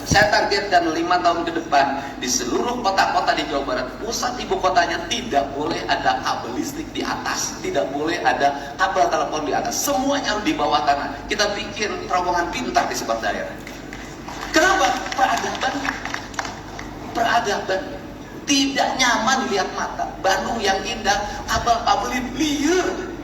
Saya targetkan 5 tahun ke depan di seluruh kota-kota di Jawa Barat, pusat ibu kotanya tidak boleh ada kabel listrik di atas, tidak boleh ada kabel telepon di atas, semuanya harus di bawah tanah. Kita bikin terowongan pintar di sebuah daerah. Kenapa? Peradaban. Tidak nyaman lihat mata. Bandung yang indah, kabel-kabelin liar.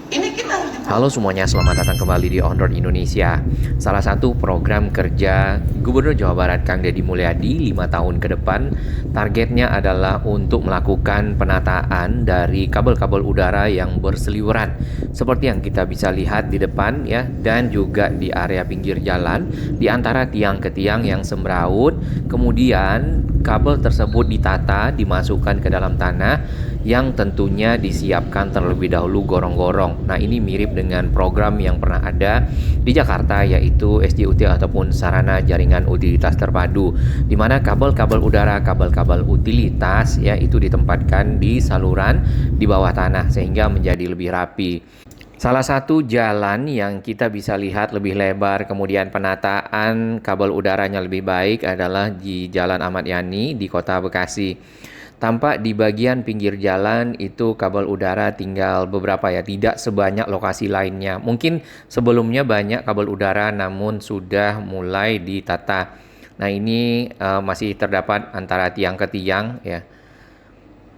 Ini kita harus Halo semuanya, selamat datang kembali di On Road Indonesia. Salah satu program kerja Gubernur Jawa Barat Kang Deddy Mulyadi 5 tahun ke depan, targetnya adalah untuk melakukan penataan dari kabel-kabel udara yang berseliweran seperti yang kita bisa lihat di depan ya, dan juga di area pinggir jalan di antara tiang ke tiang yang semraut. Kemudian kabel tersebut ditata, dimasukkan ke dalam tanah yang tentunya disiapkan terlebih dahulu gorong-gorong. Nah, ini mirip dengan program yang pernah ada di Jakarta, yaitu SJUT ataupun Sarana Jaringan Utilitas Terpadu, di mana kabel-kabel udara, kabel-kabel utilitas ya itu ditempatkan di saluran di bawah tanah sehingga menjadi lebih rapi. Salah satu jalan yang kita bisa lihat lebih lebar, kemudian penataan kabel udaranya lebih baik adalah di Jalan Ahmad Yani di Kota Bekasi. Tampak di bagian pinggir jalan itu kabel udara tinggal beberapa ya, tidak sebanyak lokasi lainnya. Mungkin sebelumnya banyak kabel udara namun sudah mulai ditata. Nah, ini masih terdapat antara tiang ke tiang ya.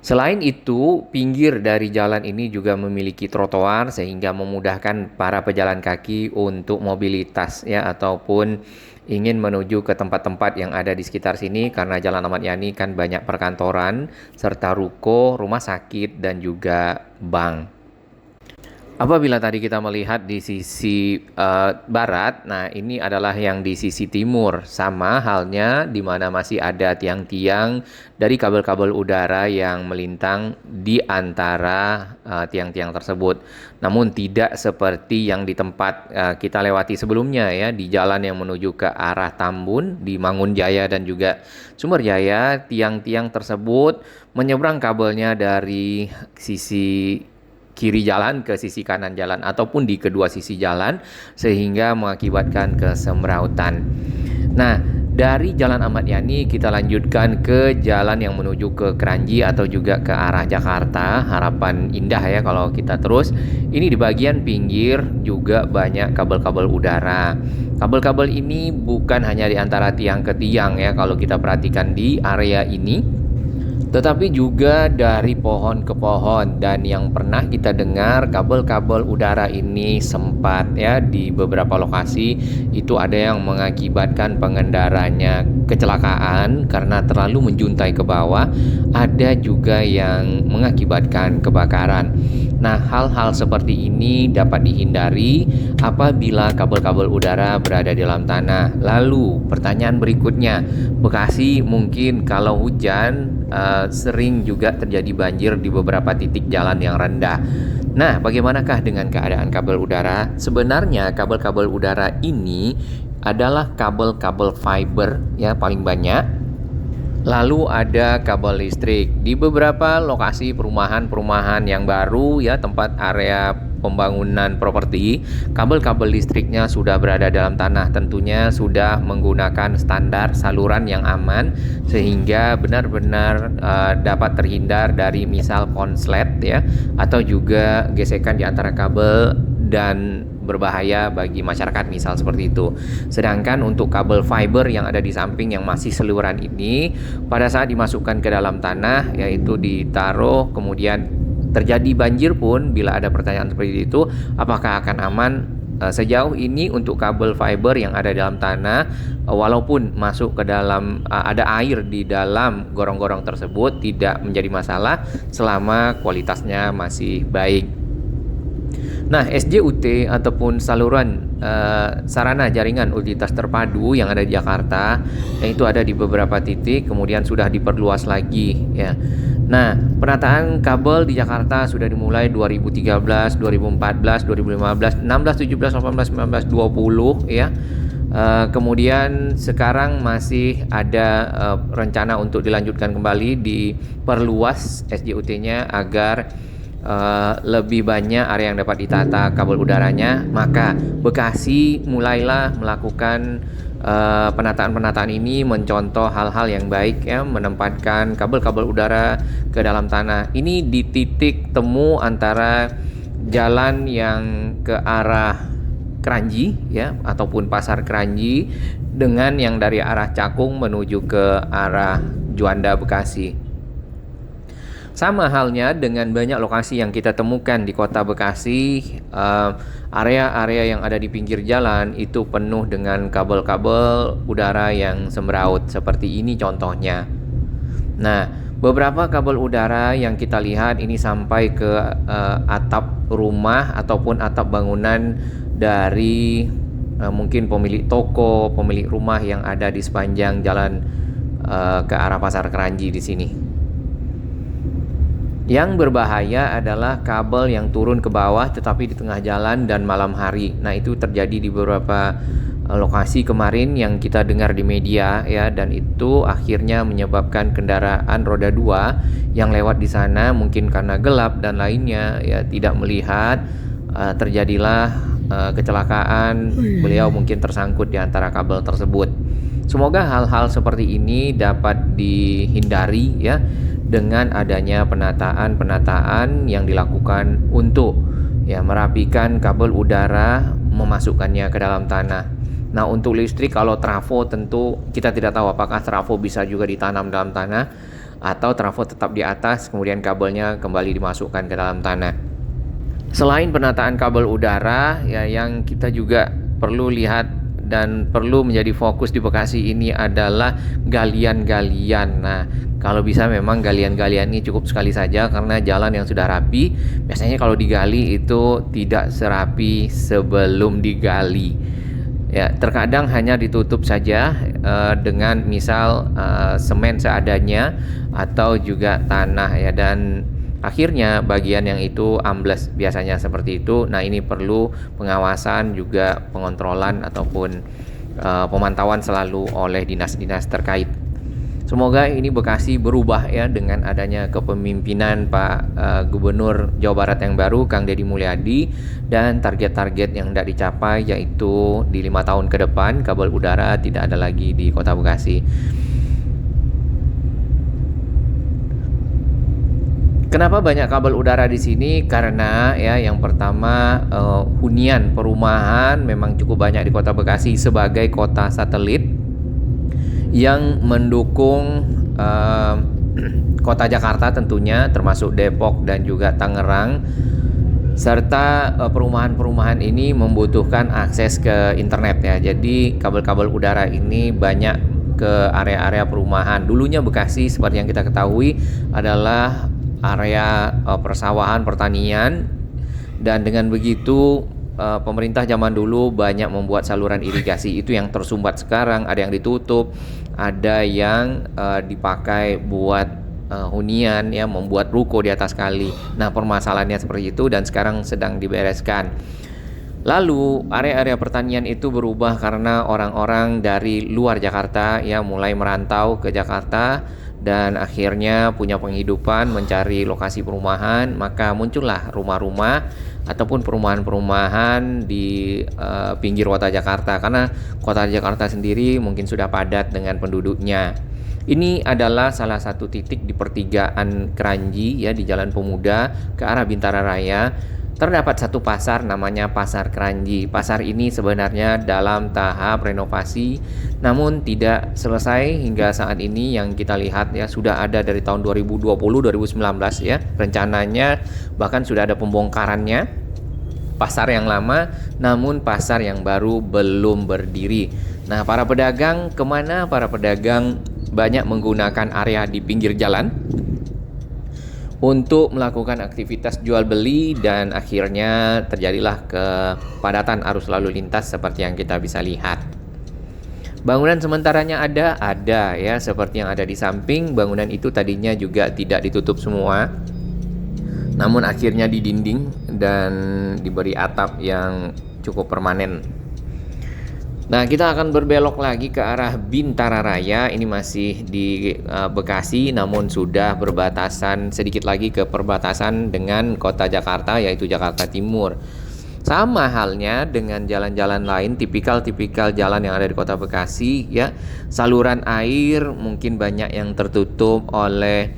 Selain itu, pinggir dari jalan ini juga memiliki trotoar sehingga memudahkan para pejalan kaki untuk mobilitas ya, ataupun ingin menuju ke tempat-tempat yang ada di sekitar sini, karena Jalan Ahmad Yani kan banyak perkantoran serta ruko, rumah sakit dan juga bank. Apabila tadi kita melihat di sisi barat, nah ini adalah yang di sisi timur. Sama halnya di mana masih ada tiang-tiang dari kabel-kabel udara yang melintang di antara tiang-tiang tersebut. Namun tidak seperti yang di tempat kita lewati sebelumnya ya, di jalan yang menuju ke arah Tambun, di Mangunjaya dan juga Sumberjaya, tiang-tiang tersebut menyeberang kabelnya dari sisi kiri jalan ke sisi kanan jalan ataupun di kedua sisi jalan sehingga mengakibatkan kesemrautan. Nah, dari Jalan Ahmad Yani kita lanjutkan ke jalan yang menuju ke Kranji atau juga ke arah Jakarta, Harapan Indah ya kalau kita terus. Ini di bagian pinggir juga banyak kabel-kabel udara. Kabel-kabel ini bukan hanya di antara tiang ke tiang ya kalau kita perhatikan di area ini, tetapi juga dari pohon ke pohon. Dan yang pernah kita dengar, kabel-kabel udara ini sempat ya di beberapa lokasi itu ada yang mengakibatkan pengendaranya kecelakaan karena terlalu menjuntai ke bawah, ada juga yang mengakibatkan kebakaran. Nah, hal-hal seperti ini dapat dihindari apabila kabel-kabel udara berada di dalam tanah. Lalu pertanyaan berikutnya, Bekasi mungkin kalau hujan sering juga terjadi banjir di beberapa titik jalan yang rendah. Nah, bagaimanakah dengan keadaan kabel udara? Sebenarnya kabel-kabel udara ini adalah kabel-kabel fiber ya paling banyak. Lalu ada kabel listrik di beberapa lokasi perumahan-perumahan yang baru ya, tempat area pembangunan properti, kabel-kabel listriknya sudah berada dalam tanah, tentunya sudah menggunakan standar saluran yang aman sehingga benar-benar dapat terhindar dari misal konslet ya, atau juga gesekan di antara kabel dan berbahaya bagi masyarakat misal seperti itu. Sedangkan untuk kabel fiber yang ada di samping yang masih seliweran ini, pada saat dimasukkan ke dalam tanah yaitu ditaruh, kemudian terjadi banjir pun, bila ada pertanyaan seperti itu apakah akan aman, sejauh ini untuk kabel fiber yang ada dalam tanah, walaupun masuk ke dalam ada air di dalam gorong-gorong tersebut, tidak menjadi masalah selama kualitasnya masih baik. Nah, SJUT ataupun saluran sarana jaringan utilitas terpadu yang ada di Jakarta, yang itu ada di beberapa titik, kemudian sudah diperluas lagi ya. Nah, penataan kabel di Jakarta sudah dimulai 2013, 2014, 2015, 16, 17, 18, 19, 20 ya. Kemudian sekarang masih ada rencana untuk dilanjutkan kembali, diperluas SJUT-nya agar lebih banyak area yang dapat ditata kabel udaranya, maka Bekasi mulailah melakukan penataan-penataan ini, mencontoh hal-hal yang baik ya, menempatkan kabel-kabel udara ke dalam tanah. Ini di titik temu antara jalan yang ke arah Kranji ya, ataupun Pasar Kranji, dengan yang dari arah Cakung menuju ke arah Juanda Bekasi. Sama halnya dengan banyak lokasi yang kita temukan di kota Bekasi, area-area yang ada di pinggir jalan itu penuh dengan kabel-kabel udara yang semraut seperti ini contohnya. Nah, beberapa kabel udara yang kita lihat ini sampai ke atap rumah ataupun atap bangunan dari mungkin pemilik toko, pemilik rumah yang ada di sepanjang jalan ke arah Pasar Kranji di sini. Yang berbahaya adalah kabel yang turun ke bawah tetapi di tengah jalan dan malam hari. Nah, itu terjadi di beberapa lokasi kemarin yang kita dengar di media ya, dan itu akhirnya menyebabkan kendaraan roda 2 yang lewat di sana mungkin karena gelap dan lainnya ya tidak melihat, terjadilah kecelakaan. Beliau mungkin tersangkut di antara kabel tersebut. Semoga hal-hal seperti ini dapat dihindari ya, dengan adanya penataan yang dilakukan untuk ya merapikan kabel udara, memasukkannya ke dalam tanah. Nah, untuk listrik kalau trafo tentu kita tidak tahu apakah trafo bisa juga ditanam dalam tanah atau trafo tetap di atas kemudian kabelnya kembali dimasukkan ke dalam tanah. Selain penataan kabel udara ya, yang kita juga perlu lihat dan perlu menjadi fokus di Bekasi ini adalah galian-galian. Nah, kalau bisa memang galian-galian ini cukup sekali saja karena jalan yang sudah rapi biasanya kalau digali itu tidak serapi sebelum digali. Ya, terkadang hanya ditutup saja dengan misal semen seadanya atau juga tanah ya, dan akhirnya bagian yang itu ambles biasanya seperti itu. Nah, ini perlu pengawasan juga pengontrolan ataupun pemantauan selalu oleh dinas-dinas terkait. Semoga ini Bekasi berubah ya dengan adanya kepemimpinan Pak Gubernur Jawa Barat yang baru, Kang Deddy Mulyadi, dan target-target yang hendak dicapai yaitu di 5 tahun ke depan kabel udara tidak ada lagi di Kota Bekasi. Kenapa banyak kabel udara di sini? Karena ya yang pertama hunian perumahan memang cukup banyak di Kota Bekasi sebagai kota satelit yang mendukung Kota Jakarta tentunya, termasuk Depok dan juga Tangerang, serta perumahan-perumahan ini membutuhkan akses ke internet ya. Jadi kabel-kabel udara ini banyak ke area-area perumahan. Dulunya Bekasi seperti yang kita ketahui adalah area persawahan, pertanian, dan dengan begitu pemerintah zaman dulu banyak membuat saluran irigasi itu yang tersumbat. Sekarang ada yang ditutup, ada yang dipakai buat hunian ya, membuat ruko di atas kali. Nah, permasalahannya seperti itu dan sekarang sedang dibereskan. Lalu area-area pertanian itu berubah karena orang-orang dari luar Jakarta ya mulai merantau ke Jakarta dan akhirnya punya penghidupan, mencari lokasi perumahan, maka muncullah rumah-rumah ataupun perumahan-perumahan di pinggir kota Jakarta, karena kota Jakarta sendiri mungkin sudah padat dengan penduduknya. Ini adalah salah satu titik di pertigaan Kranji ya, di Jalan Pemuda ke arah Bintara Raya. Terdapat satu pasar namanya Pasar Kranji. Pasar ini sebenarnya dalam tahap renovasi, namun tidak selesai hingga saat ini. Yang kita lihat ya, sudah ada dari tahun 2020-2019 ya. Rencananya bahkan sudah ada pembongkarannya pasar yang lama, namun pasar yang baru belum berdiri. Nah, para pedagang kemana? Para pedagang banyak menggunakan area di pinggir jalan untuk melakukan aktivitas jual beli dan akhirnya terjadilah kepadatan arus lalu lintas seperti yang kita bisa lihat. Bangunan sementaranya ada ya, seperti yang ada di samping. Bangunan itu tadinya juga tidak ditutup semua, namun akhirnya didinding dan diberi atap yang cukup permanen. Nah, kita akan berbelok lagi ke arah Bintara Raya. Ini masih di Bekasi, namun sudah berbatasan sedikit lagi ke perbatasan dengan kota Jakarta, yaitu Jakarta Timur. Sama halnya dengan jalan-jalan lain, tipikal-tipikal jalan yang ada di kota Bekasi, ya. Saluran air mungkin banyak yang tertutup oleh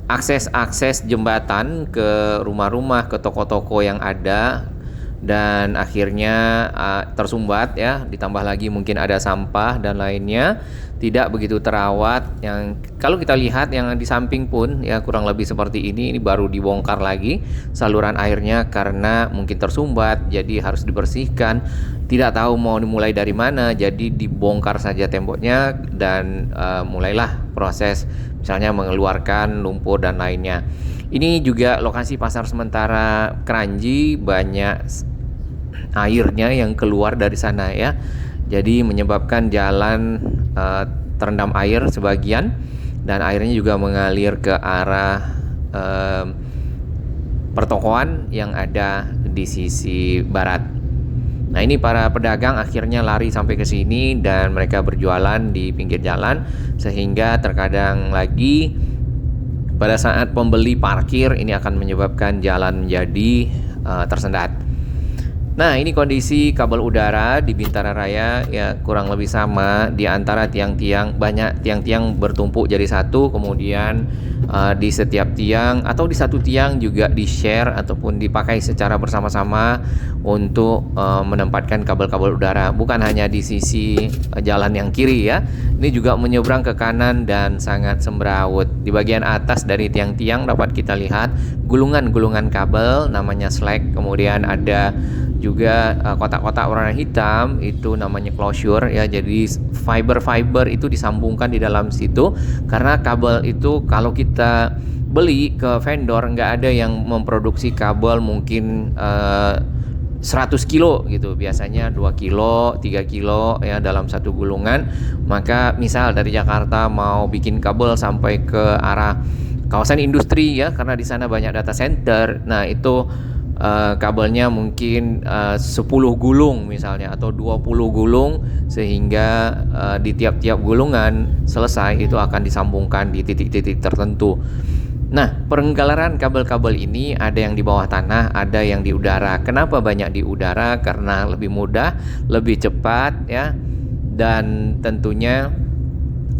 akses-akses jembatan ke rumah-rumah, ke toko-toko yang ada, dan akhirnya tersumbat, ya. Ditambah lagi mungkin ada sampah dan lainnya, tidak begitu terawat. Yang kalau kita lihat yang di samping pun ya kurang lebih seperti ini baru dibongkar lagi saluran airnya karena mungkin tersumbat, jadi harus dibersihkan. Tidak tahu mau dimulai dari mana, jadi dibongkar saja temboknya dan mulailah proses misalnya mengeluarkan lumpur dan lainnya. Ini juga lokasi pasar sementara Kranji, banyak airnya yang keluar dari sana, ya. Jadi menyebabkan jalan terendam air sebagian dan airnya juga mengalir ke arah pertokoan yang ada di sisi barat. Nah, ini para pedagang akhirnya lari sampai ke sini dan mereka berjualan di pinggir jalan, sehingga terkadang lagi pada saat pembeli parkir ini akan menyebabkan jalan menjadi tersendat. Nah, ini kondisi kabel udara di Bintara Raya, ya kurang lebih sama. Di antara tiang-tiang, banyak tiang-tiang bertumpuk jadi satu, kemudian di setiap tiang atau di satu tiang juga di-share ataupun dipakai secara bersama-sama untuk menempatkan kabel-kabel udara. Bukan hanya di sisi jalan yang kiri, ya. Ini juga menyeberang ke kanan dan sangat semrawut. Di bagian atas dari tiang-tiang dapat kita lihat gulungan-gulungan kabel, namanya slack. Kemudian ada juga kotak-kotak warna hitam, itu namanya closure, ya. Jadi fiber itu disambungkan di dalam situ, karena kabel itu kalau kita beli ke vendor nggak ada yang memproduksi kabel mungkin 100 kilo gitu, biasanya 2 kilo 3 kilo ya dalam satu gulungan. Maka misal dari Jakarta mau bikin kabel sampai ke arah kawasan industri, ya, karena di sana banyak data center. Nah, itu kabelnya mungkin 10 gulung misalnya atau 20 gulung, sehingga di tiap-tiap gulungan selesai itu akan disambungkan di titik-titik tertentu. Nah, penggalaran kabel-kabel ini ada yang di bawah tanah, ada yang di udara. Kenapa banyak di udara? Karena lebih mudah, lebih cepat, ya, dan tentunya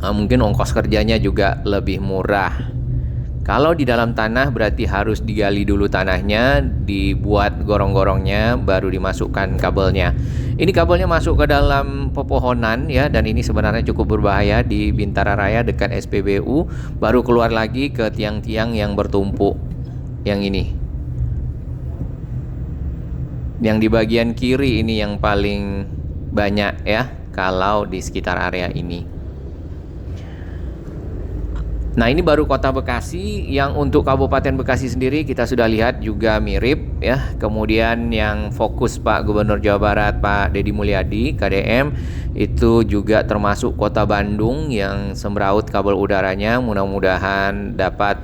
mungkin ongkos kerjanya juga lebih murah. Kalau di dalam tanah berarti harus digali dulu tanahnya, dibuat gorong-gorongnya, baru dimasukkan kabelnya. Ini kabelnya masuk ke dalam pepohonan, ya, dan ini sebenarnya cukup berbahaya di Bintara Raya dekat SPBU. Baru keluar lagi ke tiang-tiang yang bertumpuk, yang ini. Yang di bagian kiri ini yang paling banyak, ya, kalau di sekitar area ini. Nah, ini baru kota Bekasi. Yang untuk Kabupaten Bekasi sendiri kita sudah lihat juga mirip, ya. Kemudian yang fokus Pak Gubernur Jawa Barat Pak Deddy Mulyadi KDM itu juga termasuk kota Bandung yang semraut kabel udaranya. Mudah-mudahan dapat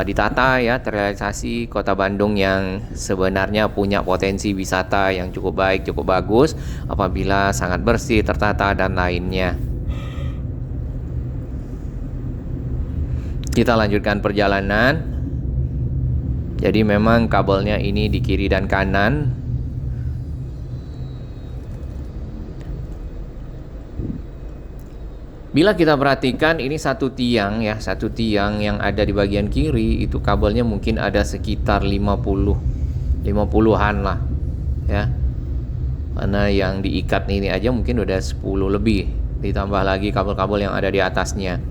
ditata, ya, terrealisasi kota Bandung yang sebenarnya punya potensi wisata yang cukup baik, cukup bagus apabila sangat bersih, tertata dan lainnya. Kita lanjutkan perjalanan. Jadi memang kabelnya ini di kiri dan kanan. Bila kita perhatikan ini satu tiang, ya, satu tiang yang ada di bagian kiri itu kabelnya mungkin ada sekitar 50-an lah, ya. Mana yang diikat ini aja mungkin udah 10 lebih, ditambah lagi kabel-kabel yang ada di atasnya.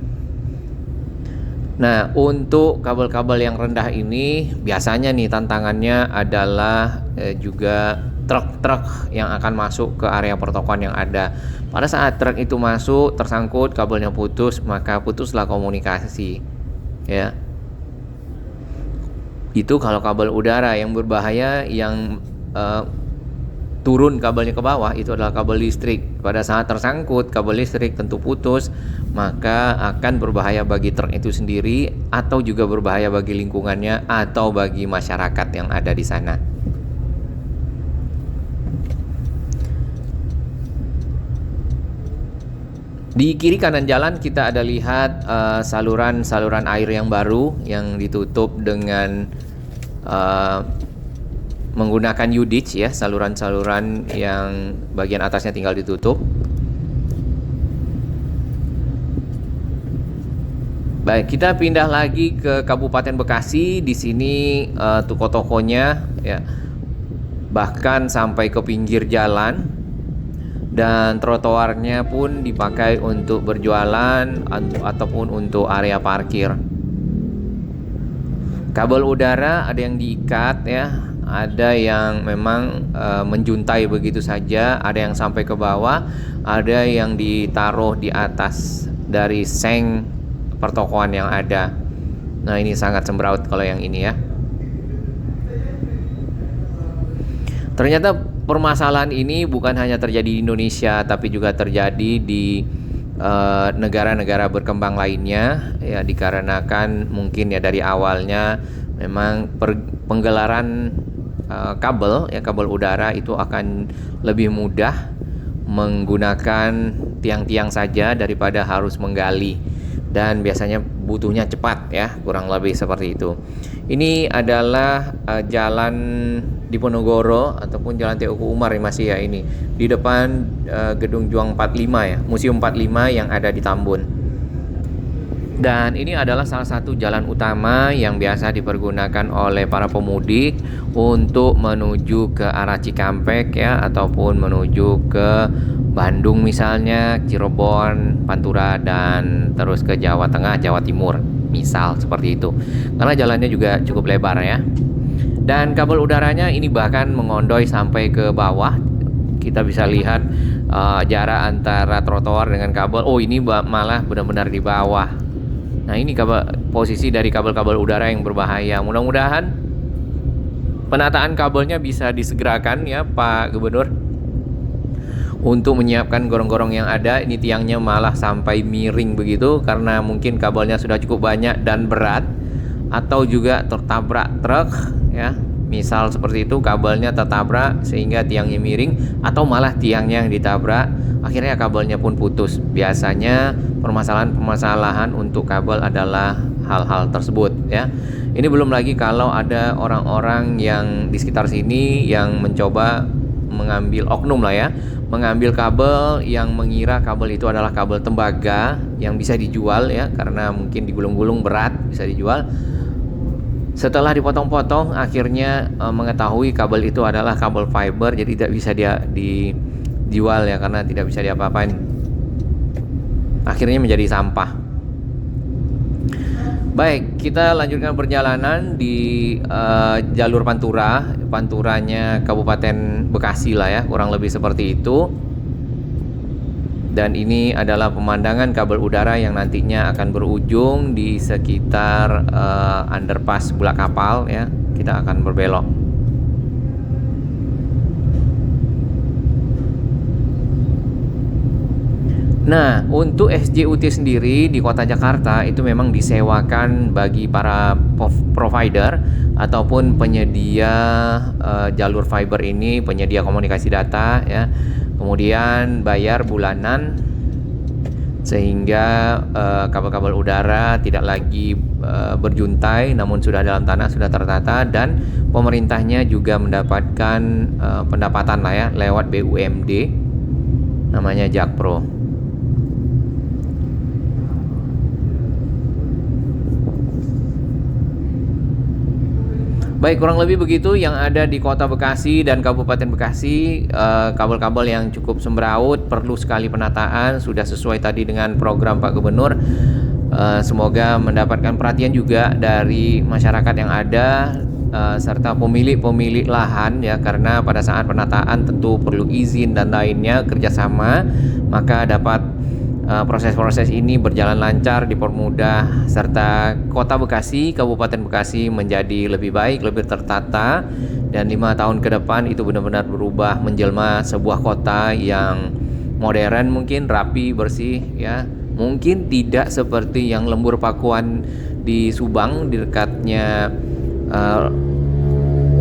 Nah, untuk kabel-kabel yang rendah ini biasanya nih tantangannya adalah juga truk-truk yang akan masuk ke area pertokoan yang ada. Pada saat truk itu masuk, tersangkut, kabelnya putus, maka putuslah komunikasi, ya. Itu kalau kabel udara. Yang berbahaya yang turun kabelnya ke bawah itu adalah kabel listrik. Pada saat tersangkut kabel listrik tentu putus, maka akan berbahaya bagi truk itu sendiri, atau juga berbahaya bagi lingkungannya atau bagi masyarakat yang ada di sana. Di kiri kanan jalan kita ada lihat saluran-saluran air yang baru yang ditutup dengan menggunakan U-ditch ya, saluran-saluran yang bagian atasnya tinggal ditutup. Baik, kita pindah lagi ke Kabupaten Bekasi. Di sini toko-tokonya ya bahkan sampai ke pinggir jalan, dan trotoarnya pun dipakai untuk berjualan ataupun untuk area parkir. Kabel udara ada yang diikat ya, ada yang memang menjuntai begitu saja, ada yang sampai ke bawah, ada yang ditaruh di atas dari seng pertokoan yang ada. Nah, ini sangat sembraut kalau yang ini ya. Ternyata permasalahan ini bukan hanya terjadi di Indonesia, tapi juga terjadi di negara-negara berkembang lainnya ya, dikarenakan mungkin ya dari awalnya memang penggelaran kabel ya, kabel udara itu akan lebih mudah menggunakan tiang-tiang saja daripada harus menggali, dan biasanya butuhnya cepat ya, kurang lebih seperti itu. Ini adalah jalan Diponegoro ataupun Jalan Teuku Umar masih ya, ini di depan Gedung Juang 45 ya, Museum 45 yang ada di Tambun. Dan ini adalah salah satu jalan utama yang biasa dipergunakan oleh para pemudik untuk menuju ke arah Cikampek ya, ataupun menuju ke Bandung misalnya, Cirebon, Pantura, dan terus ke Jawa Tengah, Jawa Timur misal seperti itu. Karena jalannya juga cukup lebar ya. Dan kabel udaranya ini bahkan mengondoy sampai ke bawah. Kita bisa lihat jarak antara trotoar dengan kabel. Oh, ini malah benar-benar di bawah. Nah, ini posisi dari kabel-kabel udara yang berbahaya. Mudah-mudahan penataan kabelnya bisa disegerakan ya Pak Gubernur, untuk menyiapkan gorong-gorong yang ada. Ini tiangnya malah sampai miring begitu karena mungkin kabelnya sudah cukup banyak dan berat, atau juga tertabrak truk ya. Misal seperti itu, kabelnya tertabrak sehingga tiangnya miring, atau malah tiangnya yang ditabrak akhirnya kabelnya pun putus. Biasanya permasalahan-permasalahan untuk kabel adalah hal-hal tersebut ya. Ini belum lagi kalau ada orang-orang yang di sekitar sini yang mencoba mengambil oknum lah ya, mengambil kabel yang mengira kabel itu adalah kabel tembaga yang bisa dijual ya, karena mungkin digulung-gulung berat bisa dijual. Setelah dipotong-potong akhirnya mengetahui kabel itu adalah kabel fiber, jadi tidak bisa dijual ya, karena tidak bisa diapa-apain. Akhirnya menjadi sampah. Baik, kita lanjutkan perjalanan di jalur Panturanya Kabupaten Bekasi lah ya, kurang lebih seperti itu. Dan ini adalah pemandangan kabel udara yang nantinya akan berujung di sekitar underpass Bulak Kapal ya. Kita akan berbelok. Nah, untuk SJUT sendiri di Kota Jakarta itu memang disewakan bagi para provider ataupun penyedia jalur fiber ini, penyedia komunikasi data ya. Kemudian bayar bulanan sehingga kabel-kabel udara tidak lagi berjuntai, namun sudah dalam tanah, sudah tertata, dan pemerintahnya juga mendapatkan pendapatan lah ya lewat BUMD, namanya Jakpro. Baik, kurang lebih begitu yang ada di Kota Bekasi dan Kabupaten Bekasi. Kabel-kabel yang cukup sembraut, perlu sekali penataan, sudah sesuai tadi dengan program Pak Gubernur. Semoga mendapatkan perhatian juga dari masyarakat yang ada, serta pemilik lahan ya, karena pada saat penataan tentu perlu izin dan lainnya, kerjasama, maka dapat proses-proses ini berjalan lancar, dipermudah, serta Kota Bekasi, Kabupaten Bekasi menjadi lebih baik, lebih tertata, dan 5 tahun ke depan itu benar-benar berubah menjelma sebuah kota yang modern, mungkin rapi, bersih ya. Mungkin tidak seperti yang Lembur Pakuan di Subang, di dekatnya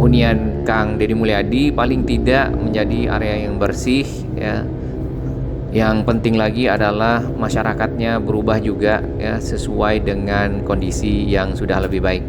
hunian Kang Deddy Mulyadi, paling tidak menjadi area yang bersih ya. Yang penting lagi adalah masyarakatnya berubah juga ya sesuai dengan kondisi yang sudah lebih baik.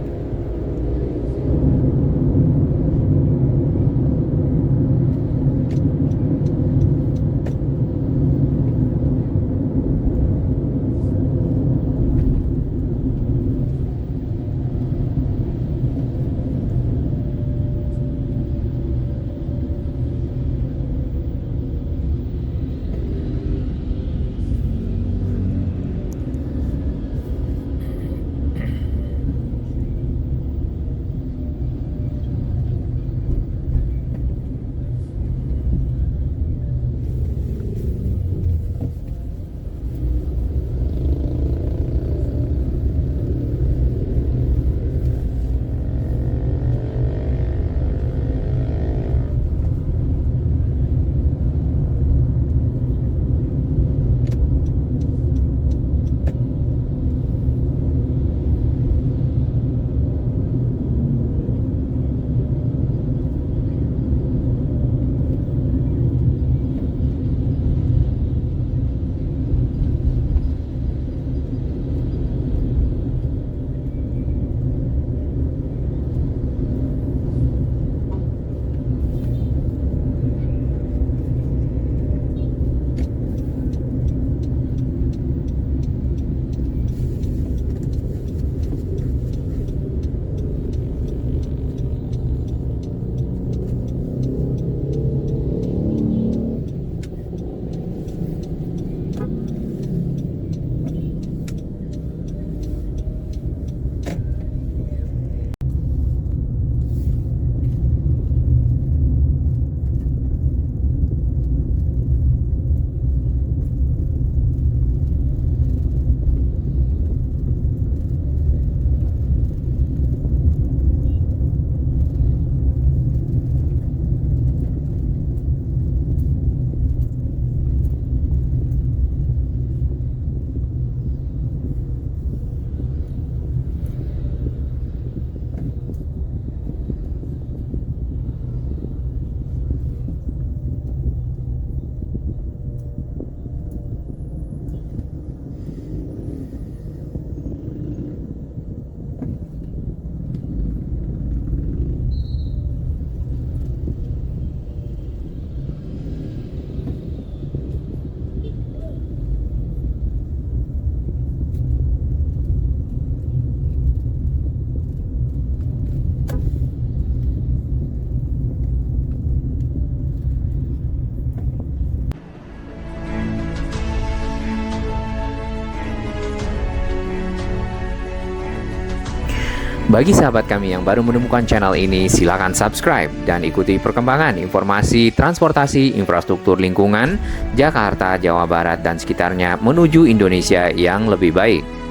Bagi sahabat kami yang baru menemukan channel ini, silakan subscribe dan ikuti perkembangan informasi transportasi infrastruktur lingkungan Jakarta, Jawa Barat, dan sekitarnya menuju Indonesia yang lebih baik.